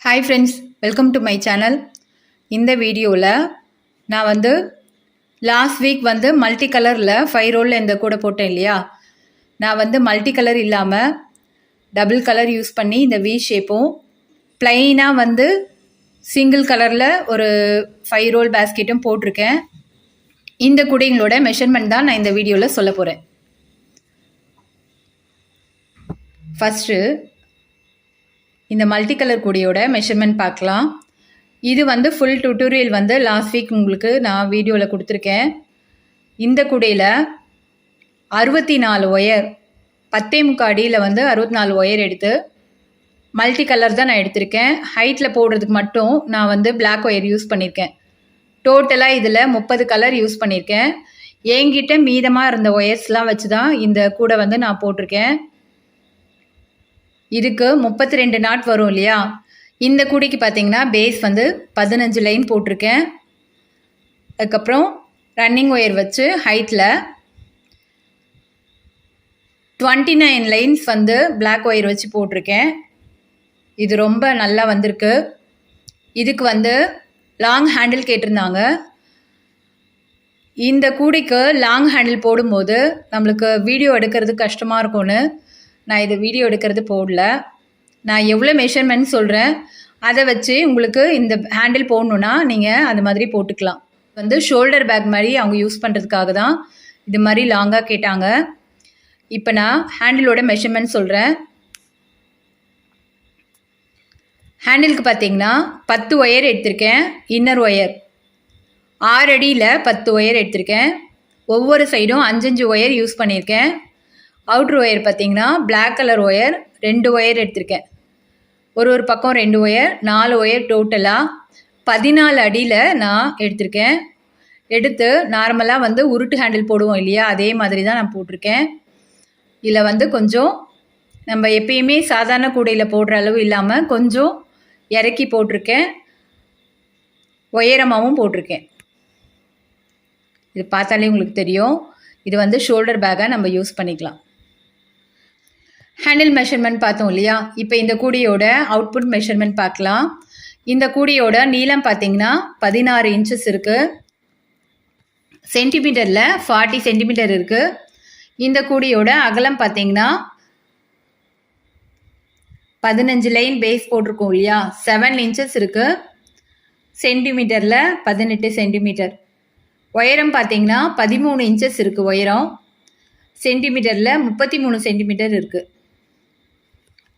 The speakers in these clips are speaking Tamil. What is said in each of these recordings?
Hi friends, welcome to my channel. இந்த வீடியோவில் நான் லாஸ்ட் வீக் மல்டி கலரில் 5 ரோலில் இந்த கூட போட்டேன் இல்லையா. நான் மல்டி கலர் இல்லாமல் டபுள் கலர் யூஸ் பண்ணி இந்த வி ஷேப்பும் ப்ளைனாக சிங்கிள் கலரில் ஒரு 5 ரோல் பேஸ்கெட்டும் போட்டிருக்கேன். இந்த குடைங்களோட மெஷர்மெண்ட் தான் நான் இந்த வீடியோவில் சொல்ல போகிறேன். ஃபஸ்ட்டு இந்த மல்டி கலர் கூடையோட மெஷர்மெண்ட் பார்க்கலாம். இது ஃபுல் டியூட்டோரியல் லாஸ்ட் வீக் உங்களுக்கு நான் வீடியோவில் கொடுத்துருக்கேன். இந்த கூடையில் 64 ஒயர் 10.75 அடியில் 64 ஒயர் எடுத்து மல்டி கலர் தான் நான் எடுத்திருக்கேன். ஹைட்டில் போடுறதுக்கு மட்டும் நான் பிளாக் ஒயர் யூஸ் பண்ணியிருக்கேன். டோட்டலாக இதில் 30 கலர் யூஸ் பண்ணியிருக்கேன். என்கிட்ட மீதமாக இருந்த ஒயர்ஸ்லாம் வச்சு தான் இந்த கூடை நான் போட்டிருக்கேன். இதுக்கு 32 நாட் வரும் இல்லையா. இந்த கூடைக்கு பார்த்தீங்கன்னா பேஸ் 15 லைன் போட்டிருக்கேன். அதுக்கப்புறம் ரன்னிங் ஒயர் வச்சு ஹைட்டில் 29 லைன்ஸ் பிளாக் ஒயர் வச்சு போட்டிருக்கேன். இது ரொம்ப நல்லா வந்திருக்கு. இதுக்கு லாங் ஹேண்டில் கேட்டிருந்தாங்க. இந்த கூடைக்கு லாங் ஹேண்டில் போடும்போது நம்மளுக்கு வீடியோ எடுக்கிறது கஷ்டமாக இருக்கும்னு நான் இது வீடியோ எடுக்கிறது போடல. நான் எவ்வளோ மெஷர்மெண்ட் சொல்கிறேன் அதை வச்சு உங்களுக்கு இந்த ஹேண்டில் போடணுன்னா நீங்கள் அது மாதிரி போட்டுக்கலாம். ஷோல்டர் பேக் மாதிரி அவங்க யூஸ் பண்ணுறதுக்காக தான் இது மாதிரி லாங்காக கேட்டாங்க. இப்போ நான் ஹேண்டிலோட மெஷர்மெண்ட் சொல்கிறேன். ஹேண்டிலுக்கு பார்த்தீங்கன்னா 10 ஒயர் எடுத்திருக்கேன். இன்னர் ஒயர் 6 அடியில் 10 ஒயர் எடுத்திருக்கேன். ஒவ்வொரு சைடும் 5 ஒயர் யூஸ் பண்ணியிருக்கேன். அவுட்ரு ஒயர் பார்த்தீங்கன்னா பிளாக் கலர் ஒயர் 2 ஒயர் எடுத்திருக்கேன். ஒரு பக்கம் 2 ஒயர் 4 ஒயர் டோட்டலாக 14 அடியில் நான் எடுத்திருக்கேன். எடுத்து நார்மலாக உருட்டு ஹேண்டில் போடுவோம் இல்லையா, அதே மாதிரி தான் நான் போட்டிருக்கேன். இதில் கொஞ்சம் நம்ம எப்பயுமே சாதாரண கூடையில் போடுற அளவு இல்லாமல் கொஞ்சம் இறக்கி போட்டிருக்கேன். உயரமாகவும் போட்டிருக்கேன். இது பார்த்தாலே உங்களுக்கு தெரியும். இது ஷோல்டர் பேக்காக நம்ம யூஸ் பண்ணிக்கலாம். ஹேண்டில் மெஷர்மெண்ட் பார்த்தோம் இல்லையா. இப்போ இந்த கூடையோட அவுட்புட் மெஷர்மெண்ட் பார்க்கலாம். இந்த கூடையோட நீளம் பார்த்தீங்கன்னா 16 இன்ச்சஸ் இருக்குது. சென்டிமீட்டரில் 40 சென்டிமீட்டர் இருக்குது. இந்த கூடையோட அகலம் பார்த்தீங்கன்னா 15 லைன் பேஸ் போட்டிருக்கோம் இல்லையா, 7 இன்ச்சஸ் இருக்குது. சென்டிமீட்டரில் 18 சென்டிமீட்டர். உயரம் பார்த்தீங்கன்னா 13 இன்ச்சஸ் இருக்குது உயரம். சென்டிமீட்டரில் 33 சென்டிமீட்டர் இருக்குது.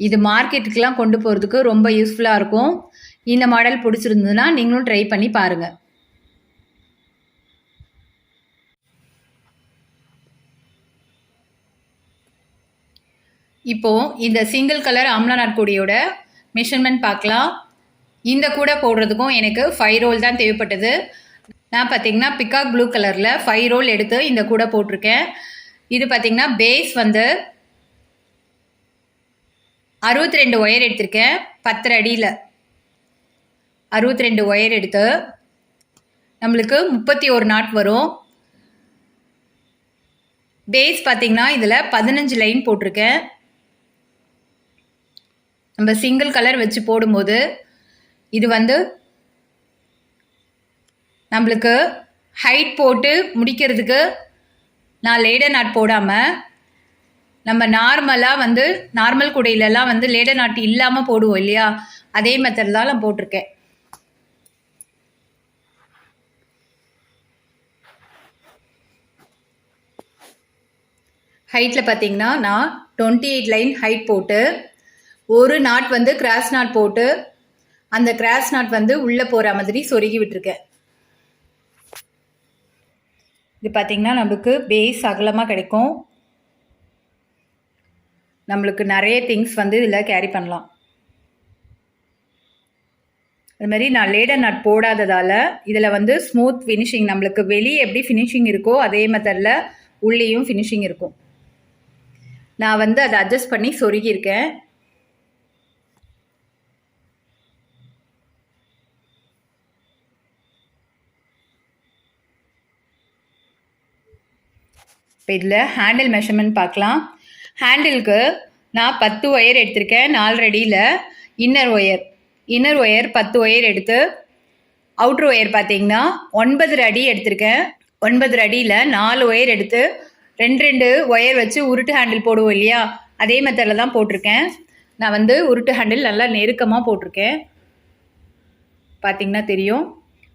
இது மார்க்கெட்டுக்கெலாம் கொண்டு போகிறதுக்கு ரொம்ப யூஸ்ஃபுல்லாக இருக்கும். இந்த மாடல் பிடிச்சிருந்ததுன்னா நீங்களும் ட்ரை பண்ணி பாருங்கள். இப்போது இந்த சிங்கிள் கலர் ஆம்லா நாட் கூடையோட மெஷர்மெண்ட் பார்க்கலாம். இந்த கூடை போடுறதுக்கும் எனக்கு 5 ரோல் தான் தேவைப்பட்டது. நான் பார்த்தீங்கன்னா பிகாக் ப்ளூ கலரில் 5 ரோல் எடுத்து இந்த கூடை போட்டிருக்கேன். இது பார்த்தீங்கன்னா பேஸ் 62 ஒயர் எடுத்திருக்கேன். 10 அடியில் 62 ஒயர் எடுத்து நம்மளுக்கு 31 நாட் வரும். பேஸ் பார்த்தீங்கன்னா இதில் 15 லைன் போட்டிருக்கேன். நம்ம சிங்கிள் கலர் வச்சு போடும்போது இது நம்மளுக்கு ஹைட் போட்டு முடிக்கிறதுக்கு நான் லேடர் நாட் போடாமல் நம்ம நார்மலாக நார்மல் கூடையிலலாம் லேடர் நாட் இல்லாமல் போடுவோம் இல்லையா, அதே மெத்தட் தான் நான் போட்டிருக்கேன். ஹைட்டில் பார்த்தீங்கன்னா நான் 28 லைன் ஹைட் போட்டு ஒரு நாட் கிராஸ் நாட் போட்டு அந்த கிராஸ் நாட் உள்ளே போகிற மாதிரி சொருகி விட்டுருக்கேன். இது பார்த்திங்கன்னா நம்மளுக்கு பேஸ் அகலமாக கிடைக்கும். நம்மளுக்கு நிறைய திங்ஸ் இதில் கேரி பண்ணலாம். அது மாதிரி நான் லேடர் நாட் போடாததால் இதில் ஸ்மூத் ஃபினிஷிங், நம்மளுக்கு வெளியே எப்படி ஃபினிஷிங் இருக்கோ அதே மெத்தடில் உள்ளேயும் ஃபினிஷிங் இருக்கும். நான் அதை அட்ஜஸ்ட் பண்ணி சொருகியிருக்கேன். இப்போ இதில் ஹேண்டில் மெஷர்மெண்ட் பார்க்கலாம். ஹேண்டிலுக்கு நான் 10 ஒயர் எடுத்திருக்கேன். 4 அடியில் inner wire inner wire 10 wire எடுத்து அவுட்ரு ஒயர் பார்த்தீங்கன்னா 9 அடி எடுத்திருக்கேன். 9 அடியில் 4 ஒயர் எடுத்து 2 ஒயர் வச்சு உருட்டு ஹேண்டில் போடுவோம் இல்லையா, அதே மெத்தடில் தான் போட்டிருக்கேன். நான் வந்து உருட்டு ஹேண்டில் நல்லா நெருக்கமாக போட்டிருக்கேன், பார்த்தீங்கன்னா தெரியும்.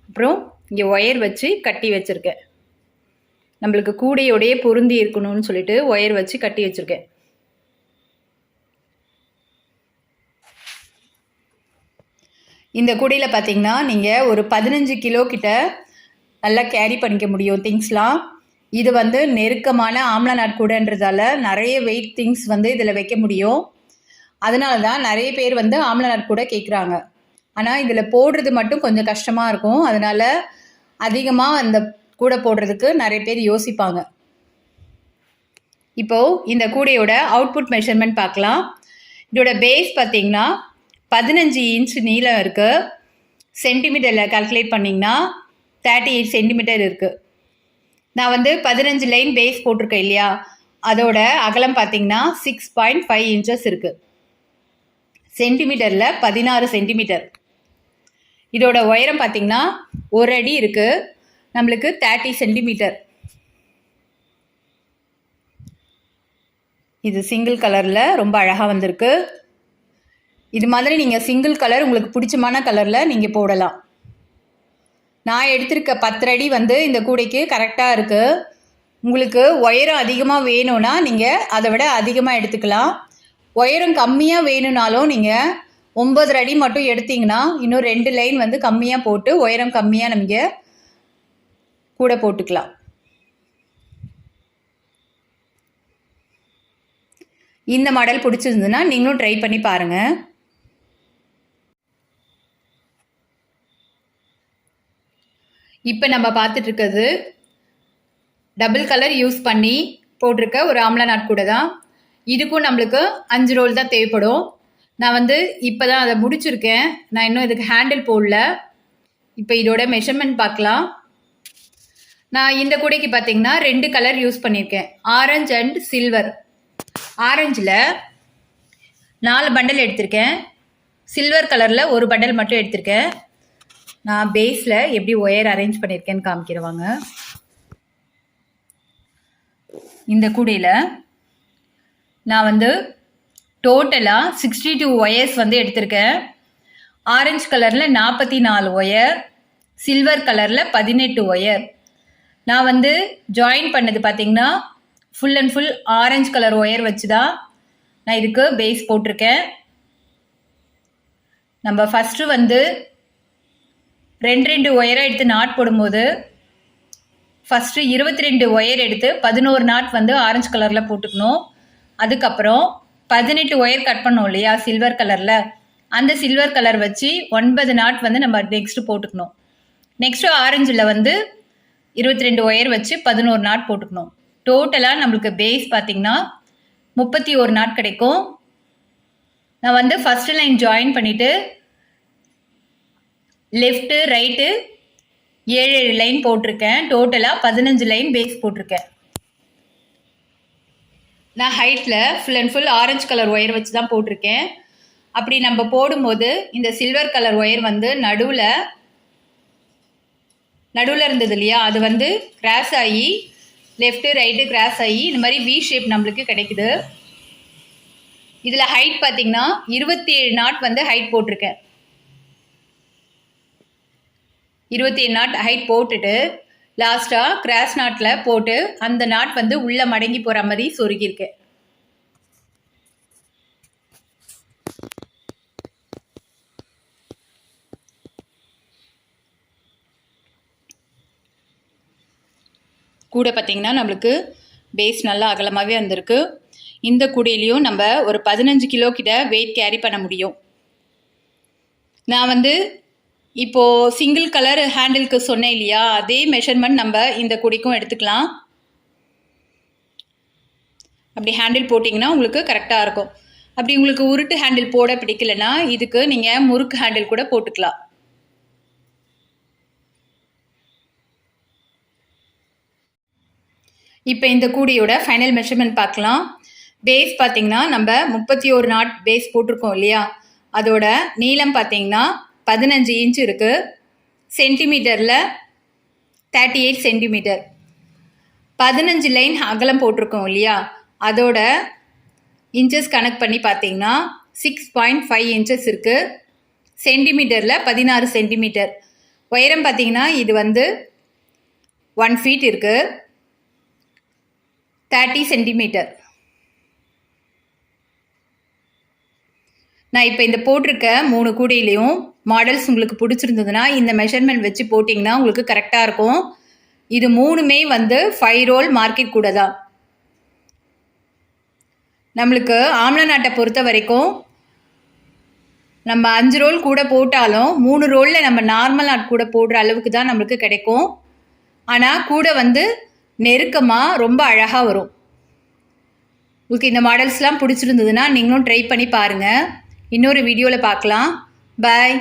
அப்புறம் இங்கே ஒயர் வச்சு கட்டி வச்சுருக்கேன். நம்மளுக்கு கூடையோடையே பொருந்தி இருக்கணும்னு சொல்லிட்டு ஒயர் வச்சு கட்டி வச்சுருக்கேன். இந்த கூடையில் பார்த்தீங்கன்னா நீங்கள் ஒரு 15 கிலோ கிட்ட நல்லா கேரி பண்ணிக்க முடியும் திங்ஸ்லாம். இது வந்து நெருக்கமான ஆம்லா நாட் கூடைன்றதால நிறைய வெயிட் திங்ஸ் வந்து இதில் வைக்க முடியும். அதனால தான் நிறைய பேர் வந்து ஆம்லா நாட் கூடை கேட்குறாங்க. ஆனால் இதில் போடுறது மட்டும் கொஞ்சம் கஷ்டமாக இருக்கும். அதனால் அதிகமாக அந்த கூடை போடுறதுக்கு நிறைய பேர் யோசிப்பாங்க. இப்போது இந்த கூடையோட அவுட்புட் மெஷர்மெண்ட் பார்க்கலாம். இதோட பேஸ் பார்த்திங்கன்னா 15 இன்ச் நீளம் இருக்குது. சென்டிமீட்டரில் கால்குலேட் பண்ணிங்கன்னா 38 சென்டிமீட்டர் இருக்குது. நான் வந்து 15 லைன் பேஸ் போட்டிருக்கேன் இல்லையா, அதோட அகலம் பார்த்திங்கன்னா 6.5 இன்ச்சஸ் இருக்குது. சென்டிமீட்டரில் 16 சென்டிமீட்டர். இதோட உயரம் பார்த்திங்கன்னா 1 அடி இருக்குது. நம்மளுக்கு 30 சென்டிமீட்டர். இது சிங்கிள் கலரில் ரொம்ப அழகாக வந்திருக்கு. இது மாதிரி நீங்கள் சிங்கிள் கலர் உங்களுக்கு பிடிச்சமான கலரில் நீங்கள் போடலாம். நான் எடுத்திருக்க 10 அடி வந்து இந்த கூடைக்கு கரெக்டாக இருக்குது. உங்களுக்கு உயரம் அதிகமாக வேணும்னா நீங்கள் அதை விட அதிகமாக எடுத்துக்கலாம். உயரம் கம்மியாக வேணும்னாலும் நீங்கள் 9 அடி மட்டும் எடுத்திங்கன்னா இன்னும் 2 லைன் வந்து கம்மியாக போட்டு உயரம் கம்மியாக நீங்கள் கூட போட்டுக்கலாம். இந்த மாடல் பிடிச்சிருந்ததுன்னா நீங்களும் ட்ரை பண்ணி பாருங்கள். இப்போ நம்ம பார்த்துட்டு இருக்கிறது டபுள் கலர் யூஸ் பண்ணி போட்டிருக்க ஒரு ஆம்லா நாட் கூட தான். இதுக்கும் நம்மளுக்கு 5 ரோல் தான் தேவைப்படும். நான் வந்து இப்போ தான் அதை முடிச்சிருக்கேன். நான் இன்னும் இதுக்கு ஹேண்டில் போடல. இப்போ இதோட மெஷர்மெண்ட் பார்க்கலாம். நான் இந்த கூடைக்கு பார்த்தீங்கன்னா 2 கலர் யூஸ் பண்ணியிருக்கேன், ஆரஞ்சு அண்ட் சில்வர். ஆரஞ்சில் 4 பண்டல் எடுத்திருக்கேன், சில்வர் கலரில் 1 பண்டல் மட்டும் எடுத்திருக்கேன். நான் பேஸில் எப்படி ஒயர் அரேஞ்ச் பண்ணியிருக்கேன்னு காமிக்கிறவாங்க. இந்த கூடையில் நான் வந்து டோட்டலாக 62 ஒயர்ஸ் வந்து எடுத்திருக்கேன். ஆரஞ்சு கலரில் 44 ஒயர், சில்வர் கலரில் 18 ஒயர். நான் வந்து ஜாயின் பண்ணது பார்த்திங்கன்னா full and full orange colour wire வச்சு தான் நான் இதுக்கு பேஸ் போட்டிருக்கேன். நம்ம ஃபஸ்ட்டு வந்து 2 ஒயராக எடுத்து நாட் போடும்போது ஃபஸ்ட்டு 22 ஒயர் எடுத்து 11 நாட் வந்து ஆரஞ்சு கலரில் போட்டுக்கணும். அதுக்கப்புறம் 18 ஒயர் கட் பண்ணோம் இல்லையா சில்வர் கலரில், அந்த சில்வர் கலர் வச்சு 9 நாட் வந்து நம்ம நெக்ஸ்ட்டு போட்டுக்கணும். நெக்ஸ்ட்டு ஆரஞ்சில் வந்து 22 ஒயர் வச்சு 11 நாட் போட்டுக்கணும். டோட்டலாக நம்மளுக்கு பேஸ் பார்த்திங்கன்னா 31 நாட் கிடைக்கும். நான் வந்து ஃபஸ்ட்டு லைன் ஜாயின் பண்ணிவிட்டு லெஃப்ட்டு ரைட்டு 7 லைன் போட்டிருக்கேன். டோட்டலாக 15 லைன் பேஸ் போட்டிருக்கேன். நான் ஹைட்டில் full and full orange colour wire வச்சு தான் போட்டிருக்கேன். அப்படி நம்ம போடும்போது இந்த சில்வர் கலர் ஒயர் வந்து நடுவில் இருந்தது இல்லையா, அது வந்து கிராஸ் ஆகி லெஃப்ட்டு ரைட்டு கிராஸ் ஆகி இந்த மாதிரி வி ஷேப் நம்மளுக்கு கிடைக்குது. இதில் ஹைட் பார்த்திங்கன்னா 27 நாட் வந்து ஹைட் போட்டிருக்கேன். 27 நாட் ஹைட் போட்டுட்டு லாஸ்ட்டாக கிராஸ் நாட்டில் போட்டு அந்த நாட் வந்து உள்ளே மடங்கி போகிற மாதிரி சொருகியிருக்கேன். கூடை பார்த்திங்கன்னா நம்மளுக்கு பேஸ் நல்லா அகலமாகவே வந்திருக்கு. இந்த கூடையிலையும் நம்ம ஒரு 15 கிலோ கிட்ட வெயிட் கேரி பண்ண முடியும். நான் வந்து இப்போது சிங்கிள் கலர் ஹேண்டிலுக்கு சொன்னேன் இல்லையா, அதே மெஷர்மெண்ட் நம்ம இந்த கூடைக்கும் எடுத்துக்கலாம். அப்படி ஹேண்டில் போட்டிங்கன்னா உங்களுக்கு கரெக்டாக இருக்கும். அப்படி உங்களுக்கு உருட்டு ஹேண்டில் போட பிடிக்கலைன்னா இதுக்கு நீங்கள் முறுக்கு ஹேண்டில் கூட போட்டுக்கலாம். இப்போ இந்த கூடையோட ஃபைனல் மெஷர்மெண்ட் பார்க்கலாம். பேஸ் பார்த்திங்கன்னா நம்ம 31 நாட் பேஸ் போட்டிருக்கோம் இல்லையா, அதோட நீளம் பார்த்தீங்கன்னா 15 இன்ச் இருக்குது. சென்டிமீட்டரில் 38 சென்டிமீட்டர். 15 லைன் அகலம் போட்டிருக்கோம் இல்லையா, அதோட இன்ச்சஸ் கனெக்ட் பண்ணி பார்த்தீங்கன்னா 6.5 இன்ச்சஸ் இருக்குது. சென்டிமீட்டரில் 16 சென்டிமீட்டர். உயரம் பார்த்தீங்கன்னா இது வந்து 1 ஃபீட் இருக்குது, 30 சென்டிமீட்டர். நான் இப்போ இந்த போட்டிருக்க 3 கூடையிலையும் மாடல்ஸ் உங்களுக்கு பிடிச்சிருந்ததுன்னா இந்த மெஷர்மெண்ட் வச்சு போட்டிங்கன்னா உங்களுக்கு கரெக்டாக இருக்கும். இது 3மே வந்து 5 ரோல் மார்க்கெட் கூட தான். நம்மளுக்கு ஆம்லா நாட்டை பொறுத்த வரைக்கும் நம்ம 5 ரோல் கூட போட்டாலும் 3 ரோலில் நம்ம நார்மல் நாட் கூட போடுற அளவுக்கு தான் நம்மளுக்கு கிடைக்கும். ஆனால் கூட வந்து நெருக்கமாக ரொம்ப அழகாக வரும். உங்களுக்கு இந்த மாடல்ஸ்லாம் பிடிச்சிருந்ததுன்னா நீங்களும் ட்ரை பண்ணி பாருங்கள். இன்னொரு வீடியோவில் பார்க்கலாம். பாய்.